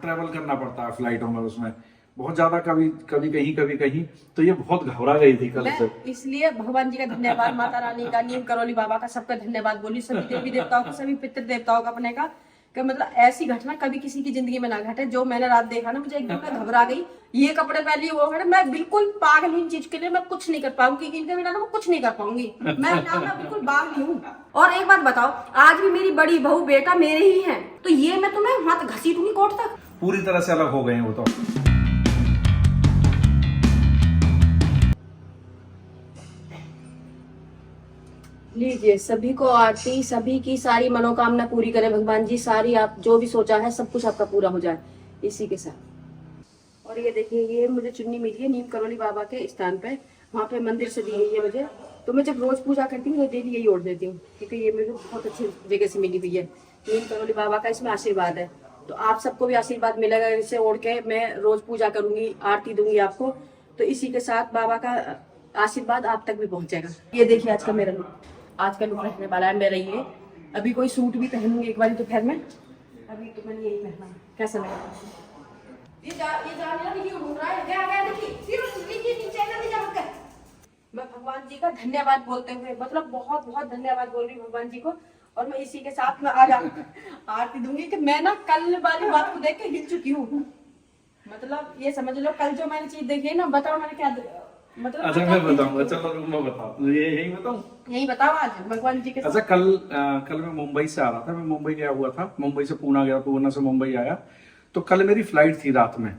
Travel करना पड़ता है फ्लाइटों में, उसमें बहुत ज्यादा कभी कभी कहीं तो ये बहुत घबरा गई थी कल से। इसलिए भगवान जी का धन्यवाद, माता रानी का, नीम करौली बाबा का, सबका धन्यवाद बोली, सभी देवी देवताओं का, सभी पितृ देवताओं का अपने का, कि मतलब ऐसी घटना कभी किसी की जिंदगी में ना घटे। जो मैंने रात देखा ना, मुझे एकदम मैं घबरा गई। ये कपड़े पहन लिए, वो खड़े, मैं बिल्कुल पागल इन चीज के लिए मैं कुछ नहीं कर पाऊंगी, इनके बिना मैं कुछ नहीं कर पाऊंगी। मैं बिल्कुल बाग हूँ। और एक बात बताओ, आज भी मेरी बड़ी बहू बेटा मेरे ही हैं, तो ये मैं तुम्हें हाथ घसीटूंगी कोर्ट तक। पूरी तरह से अलग हो गए हैं वो तो। लीजिए, सभी को आरती, सभी की सारी मनोकामना पूरी करे भगवान जी, सारी आप जो भी सोचा है सब कुछ आपका पूरा हो जाए इसी के साथ। और ये देखिए, ये मुझे चुन्नी मिली है नीम करौली बाबा के स्थान पे, वहाँ पे मंदिर से दी गई है मुझे। तो मैं जब रोज पूजा करती हूँ तो डेली यही ओढ़ देती हूँ, क्योंकि ये मुझे बहुत अच्छी जगह से मिली हुई है। नीम करौली बाबा का इसमें आशीर्वाद है, तो आप सबको भी आशीर्वाद मिलेगा। इसे ओढ़ के मैं रोज पूजा करूंगी, आरती दूंगी आपको, तो इसी के साथ बाबा का आशीर्वाद आप तक भी पहुंचेगा। ये देखिए आज का मेरा लुक, आज का लुक रहने वाला है मेरा ये। अभी कोई सूट भी पहनूंगी एक बार दोपहर में, अभी तो मैंने यही पहना है। कैसा लगा? ये जाने ना, वीडियो ढूंढ रहा है, गया देखिए, सिर्फ नीचे ना जा रुक। मैं भगवान जी का धन्यवाद बोलते हुए, मतलब बहुत बहुत धन्यवाद बोल रही हूँ भगवान जी को। और मैं इसी के साथ में आज आरती दूंगी कि मैं ना कल वाली बात को देख के हिल चुकी हूँ। मतलब ये समझ लो, कल जो मैंने चीज देखी है ना, बताओ मैंने क्या मतलब। अच्छा मैं बताऊंगा, चलो मैं बताऊँ, यही बताऊँ, यही बताओ आज भगवान जी के साथ। अच्छा कल मैं मुंबई से आ रहा था, मैं मुंबई गया हुआ था, मुंबई से पूना गया, पूना से मुंबई आया। तो कल मेरी फ्लाइट थी रात में।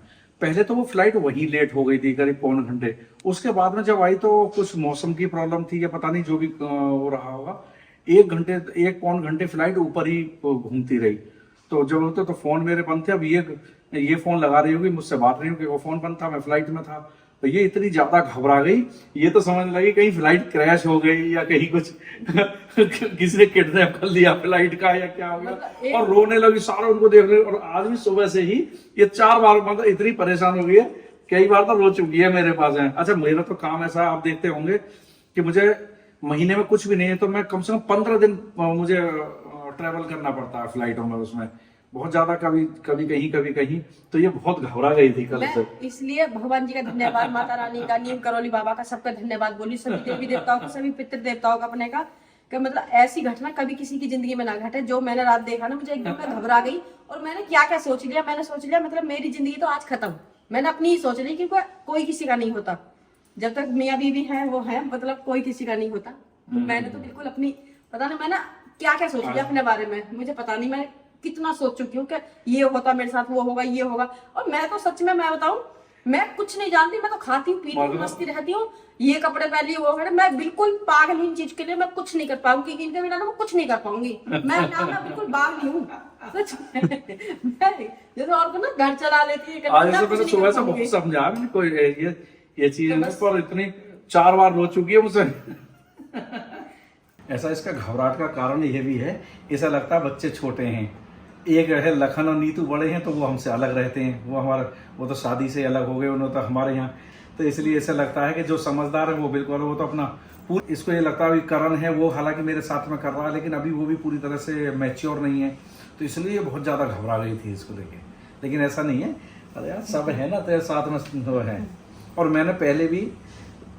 पहले तो वो फ्लाइट वहीं लेट हो गई थी करीब पौन घंटे। उसके बाद में जब आई तो कुछ मौसम की प्रॉब्लम थी या पता नहीं जो भी हो रहा होगा, 1 पौन घंटे फ्लाइट ऊपर ही घूमती रही। तो जब होते तो फोन मेरे बंद थे, अब ये फोन लगा रही होगी, मुझसे बात नहीं होगी, वो फोन बंद था, मैं फ्लाइट में था। तो ये इतनी ज्यादा घबरा गई, ये तो समझ लगी कहीं फ्लाइट क्रैश हो गई या कहीं कुछ किसी ने किडनैप कर लिया फ्लाइट का या क्या हो गया, और रोने लगी सारा उनको देख रहे। और आज भी सुबह से ही ये 4 बार, मतलब इतनी परेशान हो गई है, कई बार तो रो चुकी है मेरे पास है। अच्छा मेरा तो काम ऐसा आप देखते होंगे कि मुझे महीने में कुछ भी नहीं है तो मैं कम से कम 15 दिन मुझे ट्रेवल करना पड़ता है फ्लाइटों में, उसमें बहुत ज्यादा कभी कहीं तो ये बहुत घबरा गई थी कल से। इसलिए भगवान जी का धन्यवाद, माता रानी का, नीम करौली बाबा का, सबका धन्यवाद बोली, सभी देवी देवताओं का, सभी पितृ देवताओं का अपने का, कि मतलब ऐसी घटना कभी किसी की जिंदगी में ना घटे। जो मैंने रात देखा ना, मुझे एकदम मैं घबरा गई। और मैंने क्या सोच लिया, मैंने सोच लिया मतलब मेरी जिंदगी तो आज खत्म। मैंने अपनी ही सोच ली कि कोई किसी का नहीं होता, जब तक मियाँ बीवी है वो है, मतलब कोई किसी का नहीं होता। तो मैंने तो बिल्कुल अपनी, पता नहीं मैंने क्या सोच लिया अपने बारे में, मुझे पता नहीं मैं कितना सोच चुकी हूँ कि ये होता मेरे साथ, वो होगा, ये होगा। और मैं तो सच में मैं बताऊं, मैं कुछ नहीं जानती, मैं तो खाती हूँ, पीती हूँ, मस्ती रहती हूँ। ये कपड़े पहन लिए, वो खड़े, मैं बिल्कुल पागल इन चीज के लिए मैं कुछ नहीं कर पाऊंगी, इनके बिना मैं कुछ नहीं कर पाऊंगी। मैं बिल्कुल बाग हूँ सच में। जैसे और को ना घर चला लेती है, आज से मैंने सुबह से बहुत समझा, कोई ये चीज पर इतनी 4 बार रो चुकी है मुझसे। ऐसा इसका घबराहट का कारण ये भी है, ऐसा लगता है बच्चे छोटे हैं। एक है लखन और नीतू बड़े हैं तो वो हमसे अलग रहते हैं, वो तो शादी से अलग हो गए, उन्होंने तो हमारे यहाँ, तो इसलिए ऐसा लगता है कि जो समझदार है वो बिल्कुल, वो तो अपना इसको ये लगता है करण है वो हालांकि मेरे साथ में कर रहा है, लेकिन अभी वो भी पूरी तरह से मैच्योर नहीं है, तो इसलिए बहुत ज्यादा घबरा गई थी इसको लेके। लेकिन ऐसा नहीं है, अरे यार सब है ना तेरे साथ में वो है। और मैंने पहले भी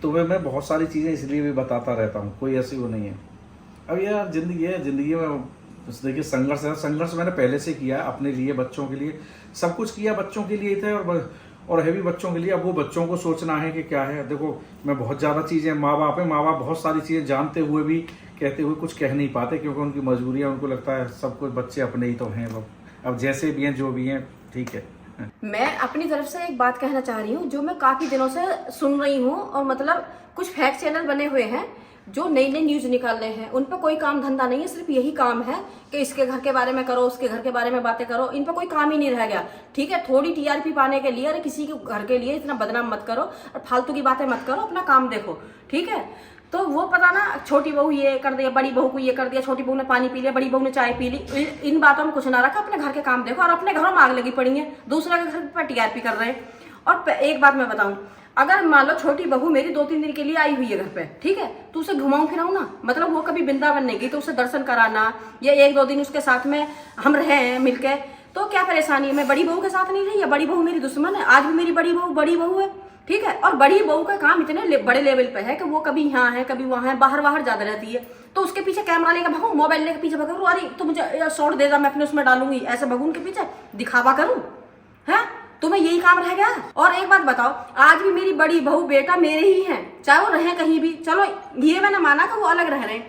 तुम्हें मैं बहुत सारी चीजें इसलिए भी बताता रहता हूँ, कोई ऐसी वो नहीं है। अब यार जिंदगी है, जिंदगी में देखिए संघर्ष है, संघर्ष मैंने पहले से किया अपने लिए, बच्चों के लिए, सब कुछ किया बच्चों के लिए थे और है भी बच्चों के लिए। अब वो बच्चों को सोचना है कि क्या है। देखो मैं बहुत ज्यादा चीजें, माँ बाप है, माँ बाप बहुत सारी चीजें जानते हुए भी कहते हुए कुछ कह नहीं पाते, क्योंकि उनकी मजबूरियां, उनको लगता है सब कुछ बच्चे अपने ही तो हैं, अब जैसे भी हैं जो भी हैं ठीक है। मैं अपनी तरफ से एक बात कहना चाह रही हूँ, जो मैं काफी दिनों से सुन रही हूँ, और मतलब कुछ फैक्ट चैनल बने हुए हैं जो नई नई न्यूज निकाल रहे हैं, उन पर कोई काम धंधा नहीं है, सिर्फ यही काम है कि इसके घर के बारे में करो, उसके घर के बारे में बातें करो, इन पर कोई काम ही नहीं रह गया। ठीक है, थोड़ी टीआरपी पाने के लिए, अरे किसी के घर के लिए इतना बदनाम मत करो और फालतू की बातें मत करो, अपना काम देखो। ठीक है, तो वो पता ना, छोटी बहू ये कर दिया, बड़ी बहू को ये कर दिया, छोटी बहू ने पानी पी लिया, बड़ी बहू ने चाय पी ली, इन बातों में कुछ ना रखा, अपने घर के काम देखो। और अपने घरों में आग लगी पड़ी है, दूसरे के घर पर टीआरपी कर रहे हैं। और एक बात मैं बताऊं, अगर मान लो छोटी बहू मेरी 2-3 दिन के लिए आई हुई है घर पे, ठीक है, तो उसे घुमाऊं फिराऊं ना, मतलब वो कभी वृंदावन नहीं गई तो उसे दर्शन कराना, या 1-2 दिन उसके साथ में हम रहे हैं मिलके, तो क्या परेशानी है? मैं बड़ी बहू के साथ नहीं रही, या बड़ी बहू मेरी दुश्मन है? आज भी मेरी बड़ी बहू है, ठीक है। और बड़ी बहू का काम इतने बड़े लेवल पे है कि वो कभी यहाँ है कभी वहाँ है, बाहर ज्यादा रहती है। तो उसके पीछे कैमरा लेकर भागू, मोबाइल लेकर पीछे भागू, अरे तो मुझे शॉर्ट दे जा, मैं अपने उसमें डालूंगी, ऐसे भागू उनके पीछे दिखावा करूँ है? तुम्हें यही काम रह गया? और एक बात बताओ, आज भी मेरी बड़ी बहू बेटा मेरे ही हैं, चाहे वो रहे कहीं भी। चलो ये मैंने माना कि वो अलग रह रहे हैं,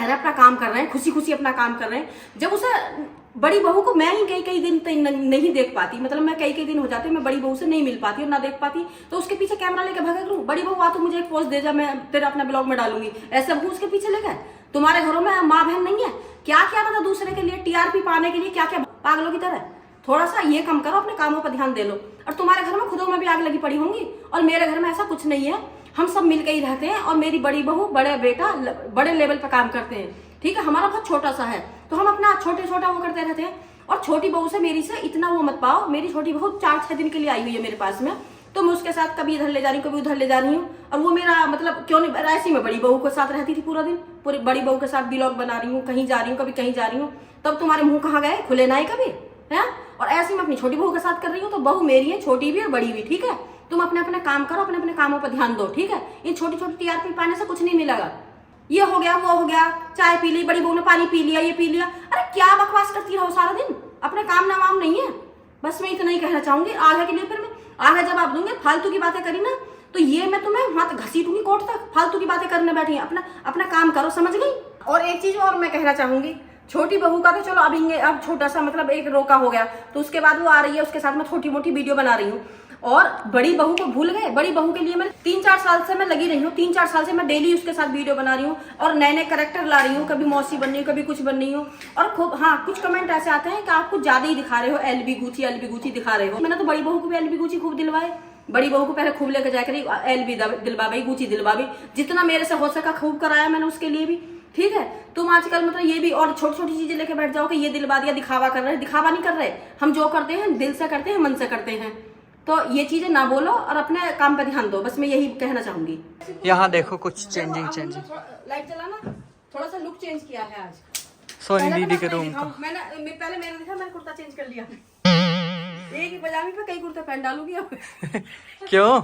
अपना काम कर रहे हैं, खुशी खुशी अपना काम कर रहे हैं। जब उसे बड़ी बहू को मैं ही कई दिन नहीं देख पाती, मतलब मैं कई दिन हो जाते मैं बड़ी बहू से नहीं मिल पाती और ना देख पाती, तो उसके पीछे कैमरा लेके भागा करूँ? बड़ी बहू आ तो मुझे एक पोस्ट दे जा, मैं तेरा अपना ब्लॉग में डालूंगी, ऐसे बहू उसके पीछे लेकर? तुम्हारे घरों में माँ बहन नहीं है क्या? क्या पता दूसरे के लिए टीआरपी पाने के लिए क्या क्या पागलों की तरह। थोड़ा सा ये कम करो, अपने कामों पर ध्यान दे लो। और तुम्हारे घर में खुदों में भी आग लगी पड़ी होंगी, और मेरे घर में ऐसा कुछ नहीं है, हम सब मिलकर ही रहते हैं। और मेरी बड़ी बहू बड़े बेटा बड़े लेवल पर काम करते हैं, ठीक है। हमारा बहुत छोटा सा है, तो हम अपना छोटा वो करते रहते हैं। और छोटी बहू से मेरी से इतना वो मत पाओ, मेरी छोटी बहू 4-6 दिन के लिए आई हुई है मेरे पास में, तो मैं उसके साथ कभी इधर ले जा रही हूँ कभी उधर ले जा रही हूँ। और वो मेरा मतलब क्यों नहीं, ऐसी मैं बड़ी बहू के साथ रहती थी पूरा दिन, पूरी बड़ी बहू के साथ ब्लॉग बना रही हूँ, कहीं जा रही हूँ कभी कहीं जा रही हूँ, तब तुम्हारे मुंह कहाँ गए? खुले ना ही कभी है। और ऐसे मैं अपनी छोटी बहू के साथ कर रही हूँ, तो बहू मेरी है, छोटी भी और बड़ी भी, ठीक है। तुम अपने अपने काम करो, अपने अपने कामों पर ध्यान दो, ठीक है। इन छोटी छोटी टीआरपी पाने से कुछ नहीं मिलेगा। ये हो गया वो हो गया, चाय पी ली, बड़ी बहू ने पानी पी लिया, ये पी लिया, अरे क्या बकवास करती रहो सारा दिन, अपने काम ना वाम नहीं है। बस मैं इतना ही कहना चाहूंगी। आगे के लिए फिर मैं आगे जवाब दूंगी, फालतू की बातें करी ना तो ये मैं तुम्हें वहां तक घसीटूंगी कोर्ट तक। फालतू की बातें करने बैठी है, अपना काम करो, समझ गई? और एक चीज और मैं कहना चाहूंगी, छोटी बहू का तो चलो अब छोटा सा मतलब एक रोका हो गया, तो उसके बाद वो आ रही है, उसके साथ मैं छोटी मोटी वीडियो बना रही हूँ। और बड़ी बहू को भूल गए? बड़ी बहू के लिए मैं 3-4 साल से मैं लगी रही हूँ, 3-4 साल से मैं डेली उसके साथ वीडियो बना रही हूँ, और नए नए कैरेक्टर ला रही हूँ, कभी मौसी बन रही हूँ, कभी कुछ बन रही हूँ। और खूब हाँ, कुछ कमेंट ऐसे आते हैं कि आप कुछ ज्यादा ही दिखा रहे हो, एलबी गुची दिखा रहे हो। मैंने तो बड़ी बहू को भी एलबी गुची खूब दिलवाए, बड़ी बहू को पहले खूब लेकर जाकर एलबी दिलवा भाई, गुची दिलवा भाई, जितना मेरे से हो सका खूब कराया मैंने उसके लिए भी, ठीक है। तुम आजकल मतलब ये भी और छोटी छोटी चीजें लेके बैठ जाओ कि ये दिलवा दिया, दिखावा कर रहे हैं। दिखावा नहीं कर रहे, हम जो करते हैं दिल से करते हैं, मन से करते हैं। तो ये चीजें ना बोलो और अपने काम पे ध्यान दो, बस मैं यही कहना चाहूंगी। यहाँ देखो कुछ चेंजिंग लाइट जलाना, थोड़ा सा लुक चेंज किया है आज सोनी दीदी के रूम का। मैंने देखा, मैंने कुर्ता चेंज कर लिया, एक ही पजामी पे कई कुर्ता पहन डालूंगी अब। क्यों?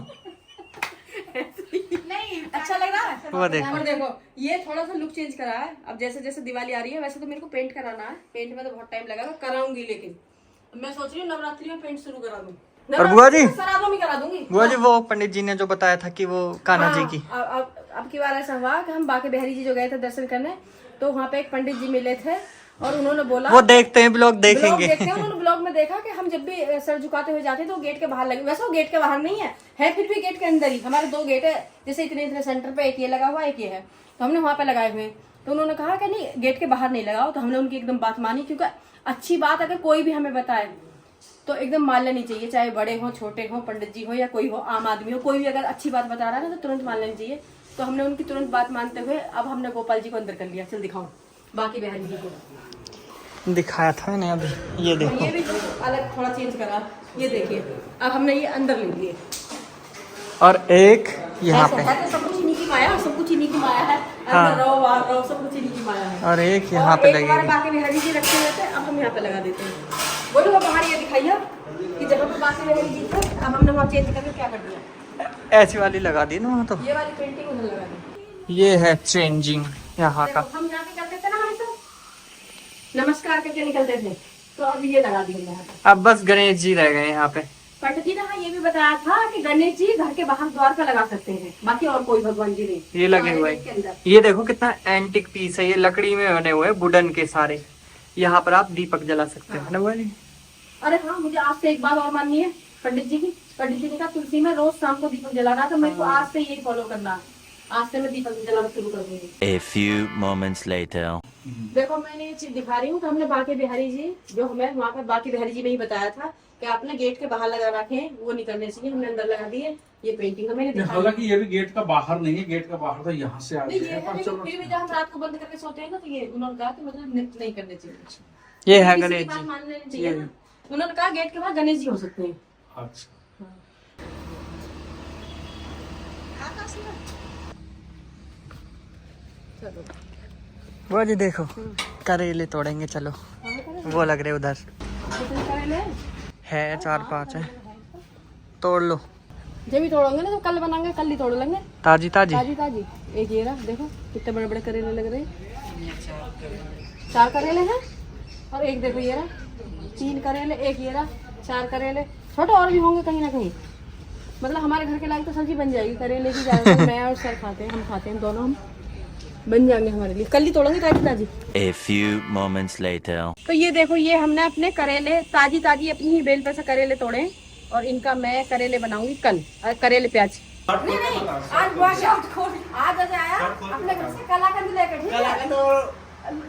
नहीं अच्छा लग रहा है वो देखो। और देखो ये थोड़ा सा लुक चेंज करा है। अब जैसे जैसे दिवाली आ रही है, वैसे तो मेरे को पेंट कराना है, पेंट में तो बहुत टाइम लगेगा, कराऊंगी, लेकिन मैं सोच रही हूँ नवरात्रि में पेंट शुरू करा दूं। और बुआ जी सराबों में करा दूंगी। बुआ जी वो पंडित जी ने जो बताया था कि वो कान्हा जी की, अब की बार ऐसा हुआ कि हम बाके बिहारी जी जो गए थे दर्शन करने, तो वहाँ पे एक पंडित जी मिले थे और उन्होंने बोला, वो देखते हैं ब्लॉग देखेंगे। उन्होंने ब्लॉग में देखा कि हम जब भी सर झुकाते हुए जाते हैं तो गेट के बाहर लगे। वैसे वो गेट के बाहर नहीं है फिर भी गेट के अंदर ही। हमारे 2 गेट है, जैसे इतने सेंटर पे, एक ये लगा हुआ एक ये है, तो हमने वहाँ पे लगाए हुए। तो उन्होंने कहा कि नहीं गेट के बाहर नहीं लगाओ, तो हमने उनकी एकदम बात मानी, क्योंकि अच्छी बात अगर कोई भी हमें बताए तो एकदम मान लेनी चाहिए, चाहे बड़े हो छोटे हो, पंडित जी हो या कोई हो, आम आदमी हो, कोई भी अगर अच्छी बात बता रहा है ना तो तुरंत मान लेनी चाहिए। तो हमने उनकी तुरंत बात मानते हुए अब हमने गोपाल जी को अंदर कर लिया। चल दिखाओ बाकी बिहारी जी को दिखाया था मैंने अभी, ये देखो। ये भी अलग थोड़ा चेंज करा, ये देखिए अब हमने ये अंदर ले लिए। और एक यहाँ पे है तो सब कुछ इन्हीं की माया, सब कुछ इन्हीं की माया है। हाँ। अंदर रहो बाहर रहो, सब कुछ इन्हीं की माया है। और एक यहाँ पे लगेगी। बाकी बिहारी जी रखे हुए थे, अब हम यहाँ पे लगा देते हैं। बोलो वो बाहर ये दिखाइए कि जहाँ पे बाकी बिहारी जी थे, अब हमने वहाँ चेंज करके क्या कर दिया, ऐसी वाली लगा दी ना वहाँ, तो ये वाली पेंटिंग उधर लगा दी। ये है चेंजिंग यहाँ का। हम यहाँ पे करते थे ना, हम तो नमस्कार करके निकलते थे, तो अब ये लगा दिए यहाँ पे। अब बस गणेश जी रह गए यहाँ पे। पंडित जी ने हाँ ये भी बताया था कि गणेश जी घर के बाहर द्वार पे लगा सकते हैं, बाकी और कोई भगवान जी नहीं। ये लगे हुए हैं। ये देखो कितना एंटिक पीस है, ये लकड़ी में बने हुए वुडन के सारे। यहाँ पर आप दीपक जला सकते हो ना बुआ जी। अरे हाँ, मुझे आज से एक बात और माननी है पंडित जी की। पंडित जी ने कहा तुलसी में रोज शाम को दीपक जलाना, तो मेरे को आज से यही फॉलो करना है। आज से मैं दीपक जलाना शुरू कर दूंगी। A few moments later. देखो मैंने ये चीज दिखा रही हूँ कि हमने बाकी बिहारी जी जो हमें वहाँ पर बाकी बिहारी जी ने ही बताया था कि आपने गेट के बाहर लगा रखे हैं, वो नहीं करने चाहिए, हमने अंदर लगा दिए। ये पेंटिंग मैंने दिखा, हालांकि ये भी गेट का बाहर नहीं है, गेट का बाहर तो यहाँ से आगे नहीं, ये है, है, पर लेकिन चलो फिर भी जब हम रात को बंद करके सोते हैं ना, तो ये उन्होंने कहा कि मतलब नहीं करने चाहिए। ये है किसी की गणेश बात जी। मान लेनी चाहिए ना। उन्होंने कहा गेट के बाहर गणेश जी हो सकते हैं। अच्छा बुआ जी देखो करेले तोड़ेंगे, चलो वो लग रहे उधर। कितने करेले है 4-5 है, तोड़ लो। जब भी तोड़ोगे ना तो कल बनाएंगे, कल ही तोड़ लेंगे, ताजी ताजी। ताजी ताजी। एक ये रहा, देखो कितने बड़े बड़े करेले लग रहे हैं। 4 करेले हैं और एक देखो ये रहा, 3 करेले, एक ये रहा, 4 करेले। छोटे और भी होंगे कहीं ना कहीं, मतलब हमारे घर के लायक तो सब्जी बन जाएगी करेले की। ज्यादातर मैं और सर खाते हैं, हम खाते हैं दोनों, हम बन जाएंगे हमारे लिए। कल ही तोड़ेंगे ताजी ताजी। A few moments later. तो ये देखो, ये हमने अपने करेले ताजी ताजी अपनी ही बेल पे से करेले तोड़े और इनका मैं करेले बनाऊंगी कल, करेले प्याज। नहीं नहीं, आज बहुत आज ऐसे आया अपने घर से कलाकंद लेकर, ठीक है,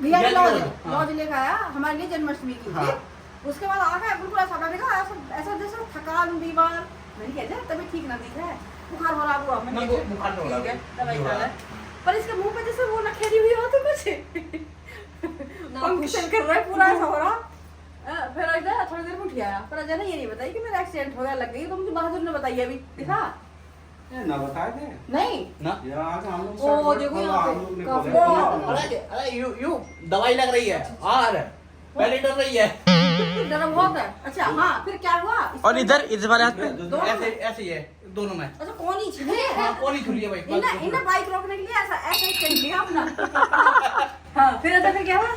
भैया लॉज लेकर आया हमारे लिए जन्माष्टमी की। उसके बाद आ गया बिल्कुल ऐसा लगेगा ऐसा जैसे थकान, बीमार, नहीं कहते तबीयत ठीक ना दिख है, बुखार हो रहा हुआ, मैंने बुखार हो रहा है, दवाई खा ले। पर इसके मुंह पे जैसे वो नखेरी हुई हो तो कुछ फंक्शन कर रहा है पूरा, ऐसा हो रहा। फिर इधर थोड़ी देर में उठ आया, पर अजय ने ये नहीं बताई कि मेरा एक्सीडेंट हो गया, लग गई। तो मुझे बहादुर ने बताई अभी, दिखा ना बताए थे नहीं ना यार, हम लोग ओ देखो यहाँ पे अरे यू दवाई लग रही है और पहले डर रही है। डर बहुत है। अच्छा हाँ, फिर क्या हुआ? और इधर इस वाले हाथ पे ऐसे ऐसे ही है दोनों में। अच्छा कौन ही छीने? हाँ कौन ही छुरी है भाई। इन्हें बाइक रोकने के लिए ऐसा ऐसा ही कर लिया अपना। हाँ फिर ऐसा फिर क्या हुआ?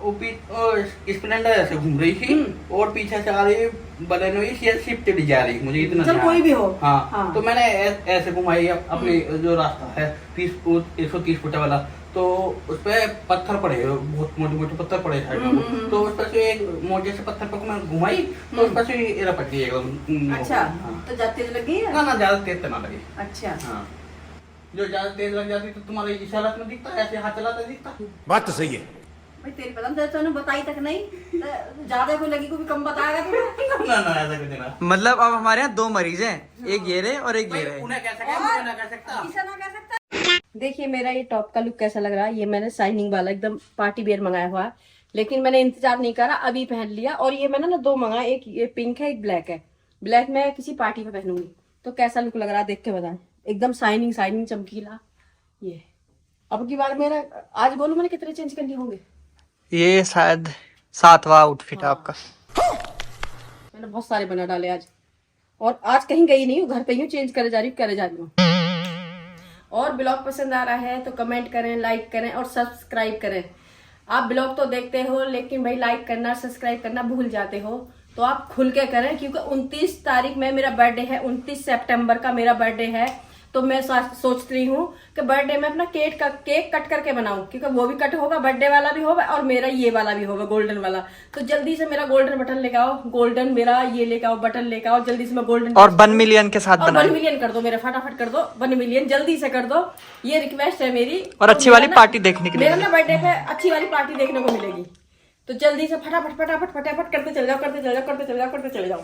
स्प्लेंडर ऐसे घूम रही थी और पीछे से आ रही बलेनो शिफ्ट भी जा रही, मुझे इतना चल कोई भी हो। हाँ तो मैंने ऐसे घुमाई अपने जो रास्ता है 130 फुट वाला, तो उस पे पत्थर पड़े, बहुत मोटे मोटे पत्थर पड़े साइड में। तो उस पर से एक मोटे से पत्थर पर मैं घुमाई तो उस पर से एरा पट गई एकदम। अच्छा तो ज्यादा तेज लग गई है? ना ज्यादा तेज तो ना लगी। अच्छा हाँ जो ज्यादा तेज लग जाती तो तुम्हारे इशारा में दिखता, ऐसे हाथ चलाता दिखता। बात तो सही है भाई, तेरी पता नहीं तूने बताई तक नहीं, ज्यादा कोई लगी, कोई कम बताएगा तुम्हें? ना ऐसा कुछ ना। मतलब अब हमारे यहाँ 2 मरीज हैं, एक ये रहे और एक ये रहे। उन्हें कह सकता, मुझे ना कह सकता। ऐसा ना कह सकता। देखिए मेरा ये टॉप का लुक कैसा लग रहा है। ये मैंने शाइनिंग वाला एकदम पार्टी वेयर मंगाया हुआ है, लेकिन मैंने इंतजार नहीं करा, अभी पहन लिया। और ये मैंने ना 2 मंगाए, एक ये पिंक है, एक ब्लैक है। ब्लैक मैं किसी पार्टी पे पहनूंगी। तो कैसा लुक लग रहा है देख के बताएं, एकदम शाइनिंग शाइनिंग चमकीला। ये अब की बार मेरा आज बोलूं मैंने कितने चेंज कर लिए होंगे? ये शायद 7वां आउटफिट है आपका। मैंने बहुत सारे बना डाले आज, और आज कहीं गई नहीं हूँ, घर पे ही हूँ, चेंज करे जा रही हूँ। और ब्लॉग पसंद आ रहा है तो कमेंट करें, लाइक करें और सब्सक्राइब करें। आप ब्लॉग तो देखते हो लेकिन भाई लाइक करना, सब्सक्राइब करना भूल जाते हो, तो आप खुल के करें, क्योंकि 29 तारीख में मेरा बर्थडे है, 29 सितंबर का मेरा बर्थडे है। तो मैं सोच रही हूँ कि बर्थडे में अपना केक कट करके बनाऊं, क्योंकि वो भी कट होगा, बर्थडे वाला भी होगा और मेरा ये वाला भी होगा, गोल्डन वाला। तो जल्दी से मेरा गोल्डन बटन लेके आओ, गोल्डन मेरा ये लेके आओ, बटन लेके आओ जल्दी से। मैं गोल्डन और 1 मिलियन के साथ बनाओ। 1 मिलियन कर दो मेरा, फटाफट कर दो 1 मिलियन, जल्दी से कर दो, ये रिक्वेस्ट है मेरी। और अच्छी वाली पार्टी देखने के लिए, मेरा ना बर्थडे पे अच्छी वाली पार्टी देखने को मिलेगी। तो जल्दी से फटाफट करते चले जाओ।